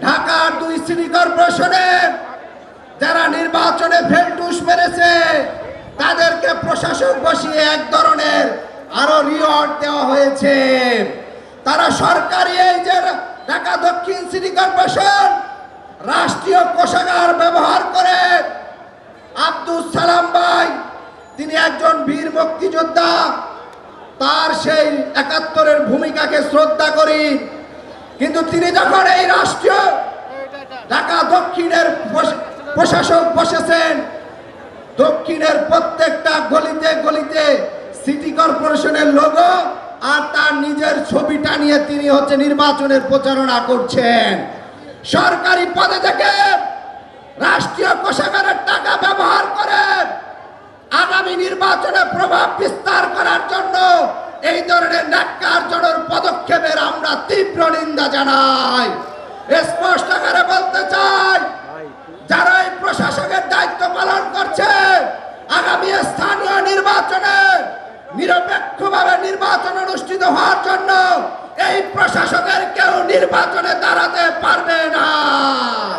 ঢাকার 2 সিটি কর্পোরেশনে যারা নির্বাচনে ফেলটুস মেরেছে তাদেরকে প্রশাসক বসিয়ে এক ধরনের আরো রিওয়ার্ড দেওয়া হয়েছে। তারা সরকারি এই যে ঢাকা দক্ষিণ সিটি কর্পোরেশন রাষ্ট্রীয় কোষাগার ব্যবহার করে আব্দুল সালাম ভাই, তিনি একজন বীর মুক্তিযোদ্ধা, তার সেই 71-এর ভূমিকাকে শ্রদ্ধা করি, কিন্তু তিনি যখন এই রাষ্ট্রীয় ঢাকা দক্ষিণের প্রশাসক বসেছেন, দক্ষিণের প্রত্যেকটা গলিতে গলিতে সিটি কর্পোরেশনের লোগো আর তার নিজের ছবিটা নিয়ে তিনি হচ্ছে নির্বাচনের প্রচারণা করছেন। সরকারি পদে থেকে রাষ্ট্রীয় কোষাগারের টাকা ব্যবহার করে আগামী নির্বাচনে প্রভাব বিস্তার করার জন্য এই ধরনের ন্যাক্কারজনক পদক্ষেপের আমরা তীব্র নিন্দা জানাই। স্পষ্ট করে বলতে চাই, যারা এই প্রশাসকের দায়িত্ব পালন করছে, আগামী স্থানীয় নির্বাচনে নিরপেক্ষভাবে নির্বাচন অনুষ্ঠিত হওয়ার জন্য এই প্রশাসকের কেউ নির্বাচনে দাঁড়াতে পারবে না।